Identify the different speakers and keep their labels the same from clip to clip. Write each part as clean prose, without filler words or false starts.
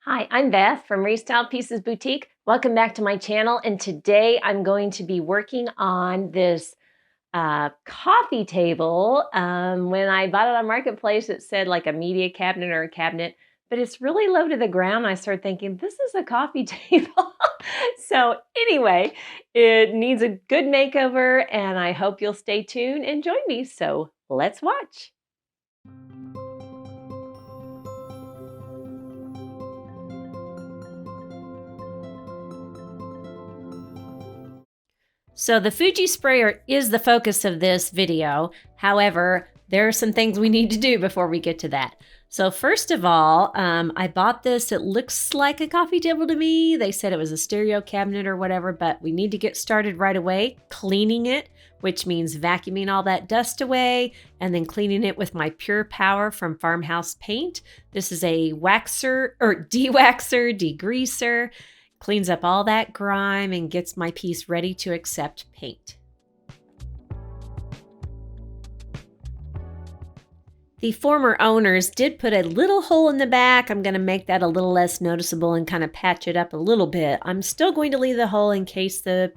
Speaker 1: Hi, I'm Beth from Restyled Pieces Boutique. Welcome back to my channel, and today I'm going to be working on this coffee table. When I bought it on Marketplace, it said like a media cabinet or a cabinet, but it's really low to the ground. I started thinking, this is a coffee table. So anyway, it needs a good makeover, and I hope you'll stay tuned and join me. So let's watch. So the Fuji sprayer is the focus of this video. However, there are some things we need to do before we get to that. So first of all, I bought this. It looks like a coffee table to me. They said it was a stereo cabinet or whatever, but we need to get started right away cleaning it, which means vacuuming all that dust away and then cleaning it with my Pure Power from Farmhouse Paint. This is a waxer or de-waxer, degreaser. Cleans up all that grime and gets my piece ready to accept paint. The former owners did put a little hole in the back. I'm going to make that a little less noticeable and kind of patch it up a little bit. I'm still going to leave the hole in case the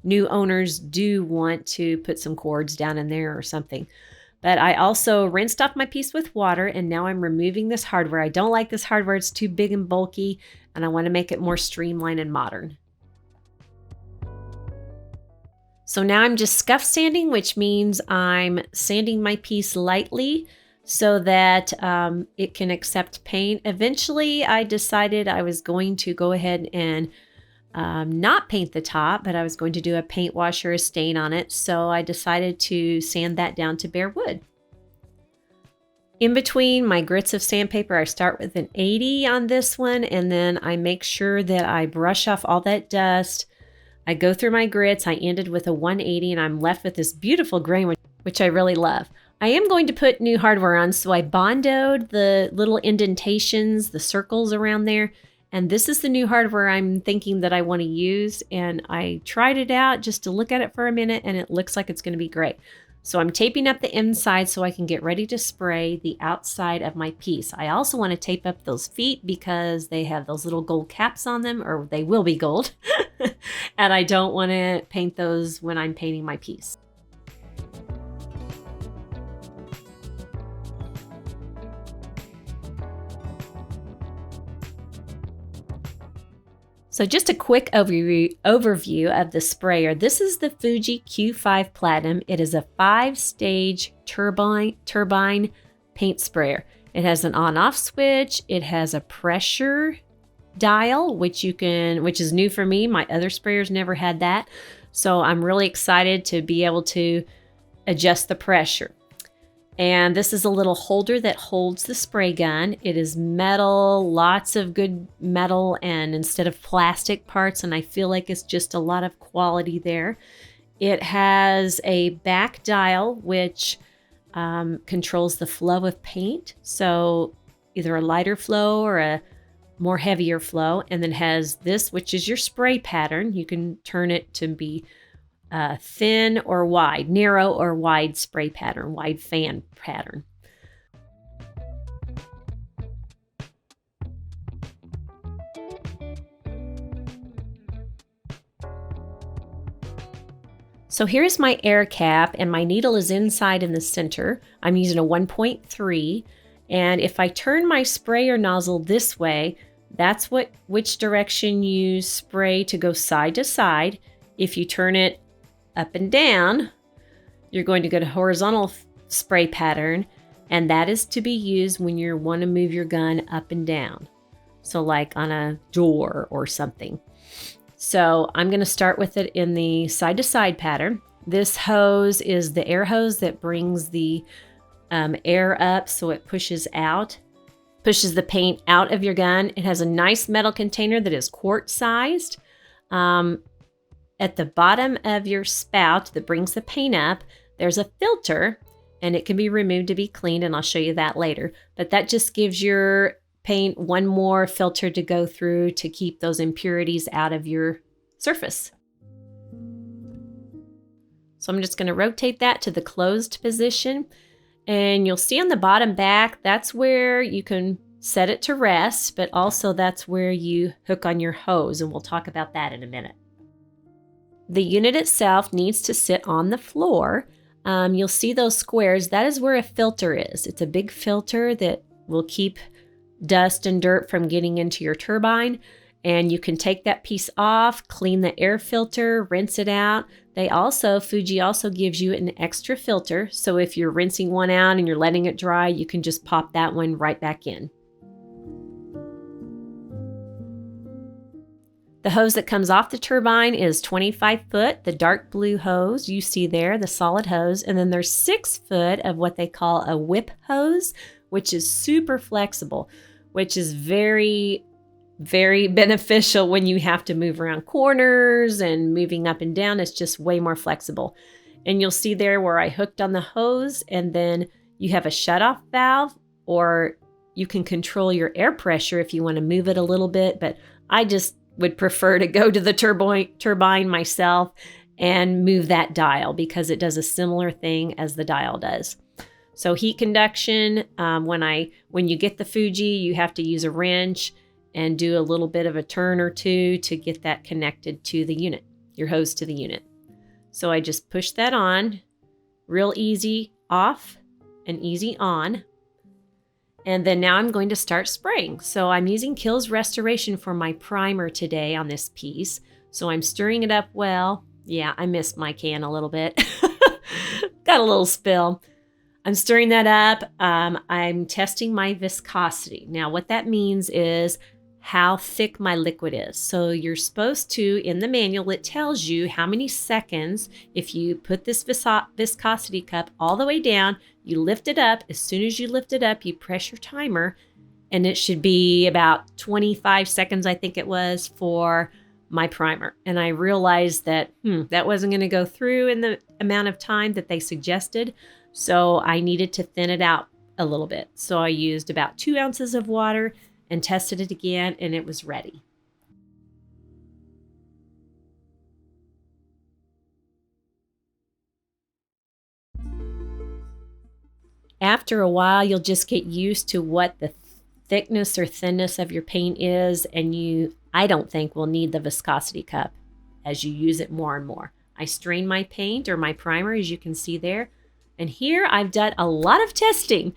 Speaker 1: new owners do want to put some cords down in there or something. But I also rinsed off my piece with water, and now I'm removing this hardware. I don't like this hardware. It's too big and bulky, and I want to make it more streamlined and modern. So now I'm just scuff sanding, which means I'm sanding my piece lightly so that it can accept paint. Eventually, I decided I was going to go ahead and not paint the top, but I was going to do a paint wash or a stain on it. So I decided to sand that down to bare wood. In between my grits of sandpaper, I start with an 80 on this one, and then I make sure that I brush off all that dust. I go through my grits. I ended with a 180, and I'm left with this beautiful grain, which I really love. I am going to put new hardware on, so I bondoed the little indentations, the circles around there. And this is the new hardware I'm thinking that I want to use. And I tried it out just to look at it for a minute, and it looks like it's going to be great. So I'm taping up the inside so I can get ready to spray the outside of my piece. I also want to tape up those feet because they have those little gold caps on them, or they will be gold. And I don't want to paint those when I'm painting my piece. So just a quick overview of the sprayer. This is the Fuji Q5 Platinum. It is a 5-stage turbine paint sprayer. It has an on-off switch. It has a pressure dial, which is new for me. My other sprayers never had that. So I'm really excited to be able to adjust the pressure. And this is a little holder that holds the spray gun. It is metal, lots of good metal, and instead of plastic parts, and I feel like it's just a lot of quality there. It has a back dial, which controls the flow of paint. So either a lighter flow or a more heavier flow, and then has this, which is your spray pattern. You can turn it to be thin or wide, narrow or wide spray pattern, wide fan pattern. So here's my air cap, and my needle is inside in the center. I'm using a 1.3, and if I turn my sprayer nozzle this way, that's which direction you spray to go side to side. If you turn it up and down, you're going to go to horizontal spray pattern, and that is to be used when you want to move your gun up and down. So like on a door or something. So I'm going to start with it in the side to side pattern. This hose is the air hose that brings the air up so it pushes the paint out of your gun. It has a nice metal container that is quart sized. At the bottom of your spout that brings the paint up, there's a filter, and it can be removed to be cleaned, and I'll show you that later. But that just gives your paint one more filter to go through to keep those impurities out of your surface. So I'm just going to rotate that to the closed position, and you'll see on the bottom back, that's where you can set it to rest, but also that's where you hook on your hose, and we'll talk about that in a minute. The unit itself needs to sit on the floor. You'll see those squares. That is where a filter is. It's a big filter that will keep dust and dirt from getting into your turbine. And you can take that piece off, clean the air filter, rinse it out. Fuji also gives you an extra filter. So if you're rinsing one out and you're letting it dry, you can just pop that one right back in. The hose that comes off the turbine is 25 foot, the dark blue hose you see there, the solid hose. And then there's 6 foot of what they call a whip hose, which is super flexible, which is very beneficial when you have to move around corners and moving up and down. It's just way more flexible. And you'll see there where I hooked on the hose, and then you have a shutoff valve, or you can control your air pressure if you want to move it a little bit. But I just would prefer to go to the turbine myself and move that dial because it does a similar thing as the dial does. So heat conduction, when you get the Fuji, you have to use a wrench and do a little bit of a turn or two to get that connected to the unit, your hose to the unit. So I just push that on, real easy off and easy on. And then now I'm going to start spraying. So I'm using Kiehl's Restoration for my primer today on this piece. So I'm stirring it up well. Yeah, I missed my can a little bit. Got a little spill. I'm stirring that up. I'm testing my viscosity. Now what that means is how thick my liquid is. So you're supposed to, in the manual, it tells you how many seconds, if you put this viscosity cup all the way down, you lift it up. As soon as you lift it up, you press your timer, and it should be about 25 seconds, I think it was, for my primer. And I realized that that wasn't going to go through in the amount of time that they suggested. So I needed to thin it out a little bit. So I used about 2 ounces of water and tested it again, and it was ready. After a while, you'll just get used to what the thickness or thinness of your paint is, and I don't think will need the viscosity cup as you use it more and more. I strain my paint or my primer, as you can see there, and here I've done a lot of testing.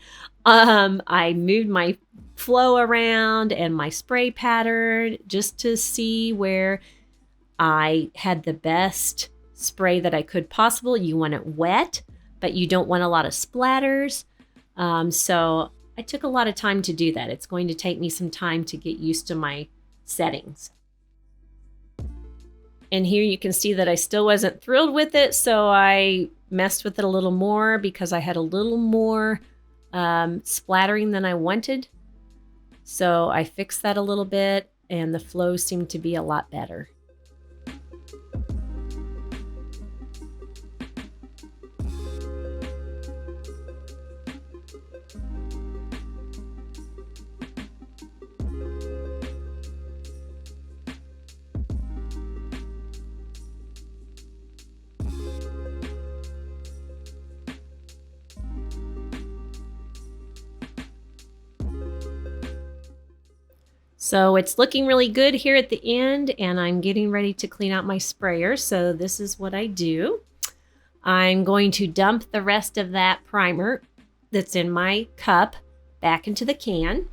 Speaker 1: I moved my flow around and my spray pattern just to see where I had the best spray that I could possible. You want it wet, but you don't want a lot of splatters. So I took a lot of time to do that. It's going to take me some time to get used to my settings. And here you can see that I still wasn't thrilled with it, so I messed with it a little more because I had a little more splattering than I wanted. So I fixed that a little bit, and the flow seemed to be a lot better. So it's looking really good here at the end, and I'm getting ready to clean out my sprayer. So this is what I do. I'm going to dump the rest of that primer that's in my cup back into the can.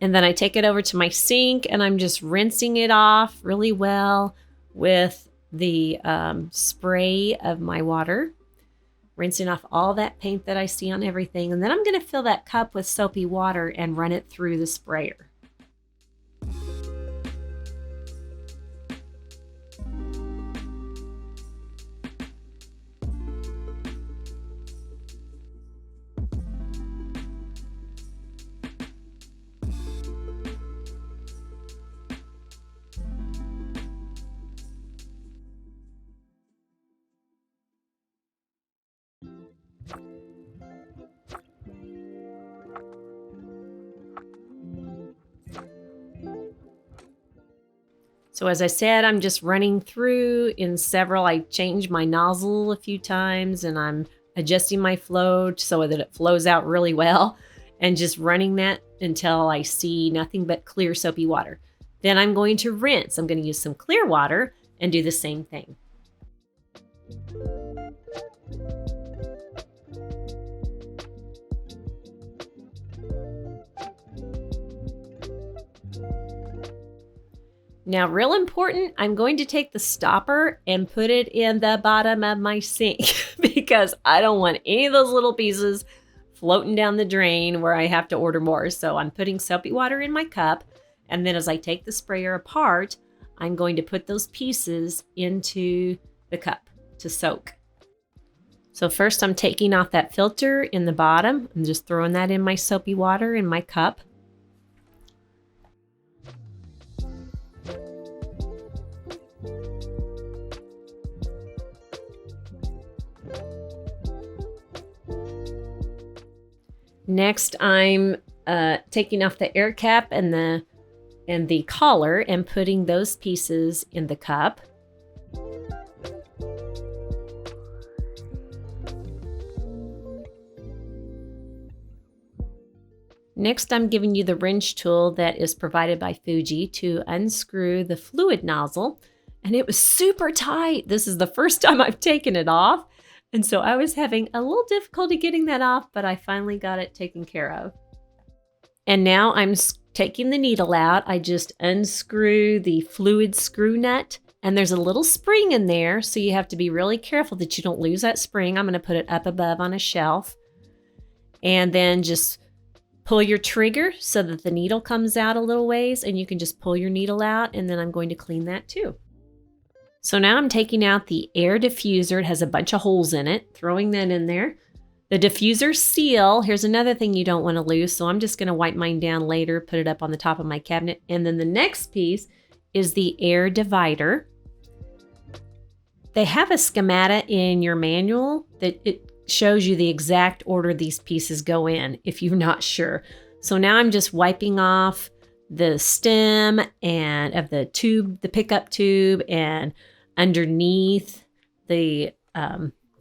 Speaker 1: And then I take it over to my sink, and I'm just rinsing it off really well with the spray of my water. Rinsing off all that paint that I see on everything. And then I'm going to fill that cup with soapy water and run it through the sprayer. So as I said, I'm just running through in several. I changed my nozzle a few times, and I'm adjusting my flow so that it flows out really well, and just running that until I see nothing but clear soapy water. Then I'm going to rinse. I'm going to use some clear water and do the same thing. Now, real important, I'm going to take the stopper and put it in the bottom of my sink because I don't want any of those little pieces floating down the drain where I have to order more. So I'm putting soapy water in my cup, and then as I take the sprayer apart, I'm going to put those pieces into the cup to soak. So first I'm taking off that filter in the bottom. I'm just throwing that in my soapy water in my cup. Next, I'm taking off the air cap and the collar and putting those pieces in the cup. Next, I'm giving you the wrench tool that is provided by Fuji to unscrew the fluid nozzle, and it was super tight. This is the first time I've taken it off. And so I was having a little difficulty getting that off, but I finally got it taken care of. And now I'm taking the needle out. I just unscrew the fluid screw nut, and there's a little spring in there, so you have to be really careful that you don't lose that spring. I'm going to put it up above on a shelf, and then just pull your trigger so that the needle comes out a little ways, and you can just pull your needle out, and then I'm going to clean that too. So now I'm taking out the air diffuser. It has a bunch of holes in it, throwing that in there. The diffuser seal, here's another thing you don't want to lose, so I'm just going to wipe mine down later, put it up on the top of my cabinet. And then the next piece is the air divider. They have a schematic in your manual that it shows you the exact order these pieces go in if you're not sure. So now I'm just wiping off the stem and of the tube, the pickup tube, and underneath the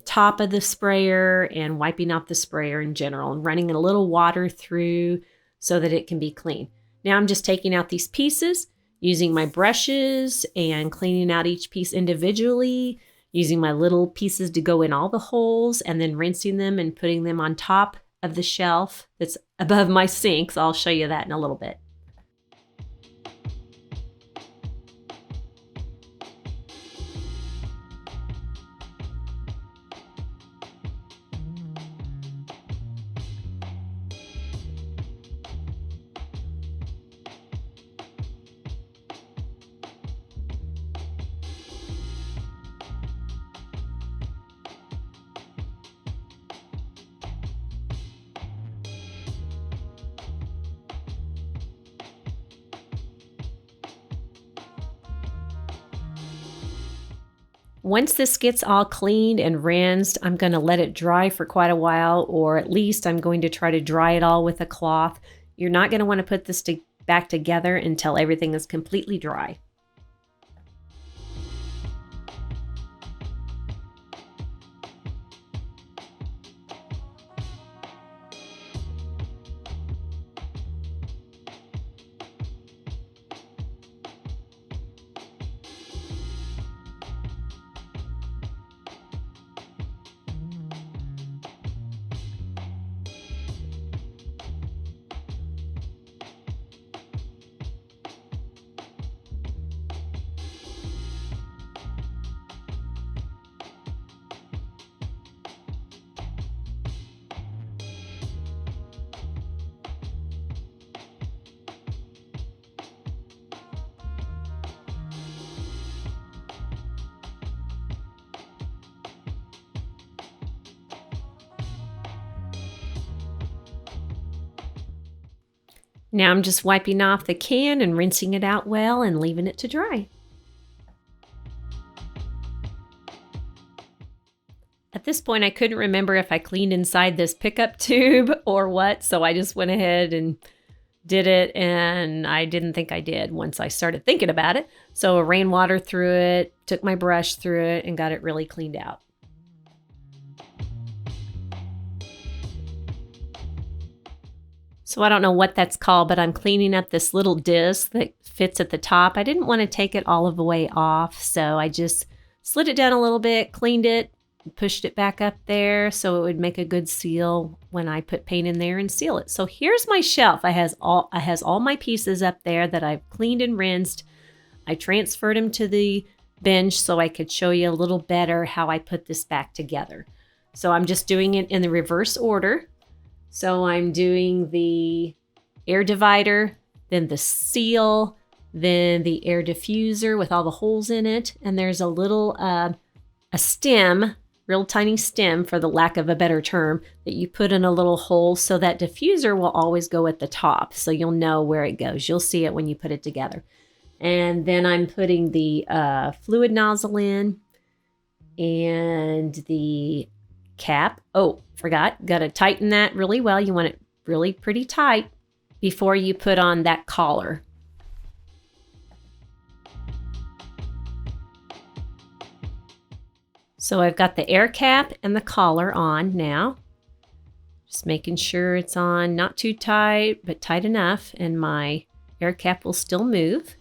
Speaker 1: top of the sprayer, and wiping off the sprayer in general and running a little water through so that it can be clean. Now I'm just taking out these pieces, using my brushes and cleaning out each piece individually, using my little pieces to go in all the holes, and then rinsing them and putting them on top of the shelf that's above my sink. So I'll show you that in a little bit. Once this gets all cleaned and rinsed, I'm going to let it dry for quite a while, or at least I'm going to try to dry it all with a cloth. You're not going to want to put this back together until everything is completely dry. Now I'm just wiping off the can and rinsing it out well and leaving it to dry. At this point, I couldn't remember if I cleaned inside this pickup tube or what, so I just went ahead and did it, and I didn't think I did once I started thinking about it. So I ran water through it, took my brush through it, and got it really cleaned out. So I don't know what that's called, but I'm cleaning up this little disc that fits at the top. I didn't want to take it all of the way off, so I just slid it down a little bit, cleaned it, pushed it back up there so it would make a good seal when I put paint in there and seal it. So here's my shelf. It has all my pieces up there that I've cleaned and rinsed. I transferred them to the bench so I could show you a little better how I put this back together. So I'm just doing it in the reverse order. So I'm doing the air divider, then the seal, then the air diffuser with all the holes in it. And there's a little, a stem, real tiny stem for the lack of a better term, that you put in a little hole so that diffuser will always go at the top. So you'll know where it goes. You'll see it when you put it together. And then I'm putting the fluid nozzle in and the cap. Oh, forgot. Got to tighten that really well. You want it really pretty tight before you put on that collar. So I've got the air cap and the collar on now. Just making sure it's on, not too tight, but tight enough, and my air cap will still move.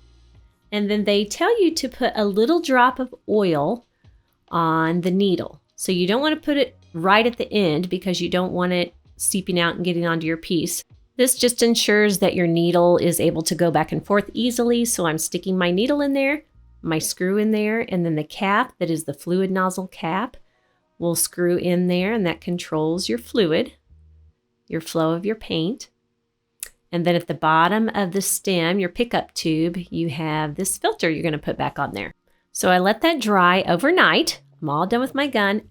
Speaker 1: And then they tell you to put a little drop of oil on the needle. So you don't want to put it right at the end because you don't want it seeping out and getting onto your piece. This just ensures that your needle is able to go back and forth easily. So I'm sticking my needle in there, my screw in there, and then the cap, that is the fluid nozzle cap, will screw in there, and that controls your fluid, your flow of your paint. And then at the bottom of the stem, your pickup tube, you have this filter you're going to put back on there. So I let that dry overnight. I'm all done with my gun.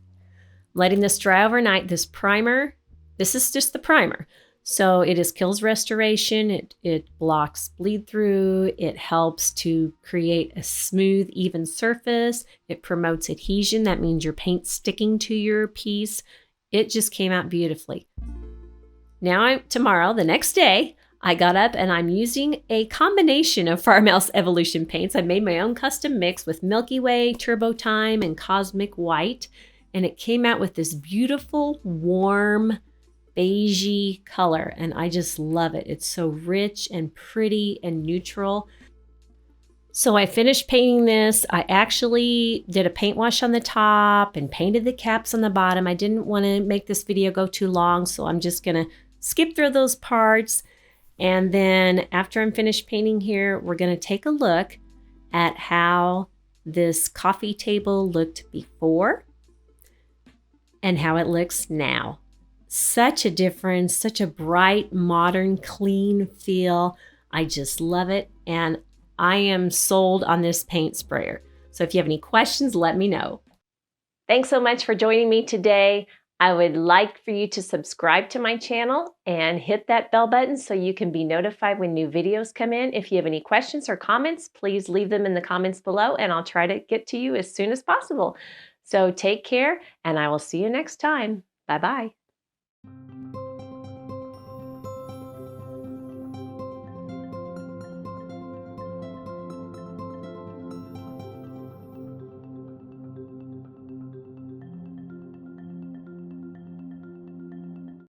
Speaker 1: Letting this dry overnight. This primer, this is just the primer. So it is kills restoration. It blocks bleed through. It helps to create a smooth, even surface. It promotes adhesion. That means your paint's sticking to your piece. It just came out beautifully. Now tomorrow, the next day, I got up and I'm using a combination of Farmhouse Evolution paints. I made my own custom mix with Milky Way, Turbo Time, and Cosmic White. And it came out with this beautiful, warm, beigey color. And I just love it. It's so rich and pretty and neutral. So I finished painting this. I actually did a paint wash on the top and painted the caps on the bottom. I didn't want to make this video go too long, so I'm just going to skip through those parts. And then after I'm finished painting here, we're going to take a look at how this coffee table looked before and how it looks now. Such a difference, such a bright, modern, clean feel. I just love it. And I am sold on this paint sprayer. So if you have any questions, let me know. Thanks so much for joining me today. I would like for you to subscribe to my channel and hit that bell button so you can be notified when new videos come in. If you have any questions or comments, please leave them in the comments below and I'll try to get to you as soon as possible. So take care and I will see you next time. Bye-bye.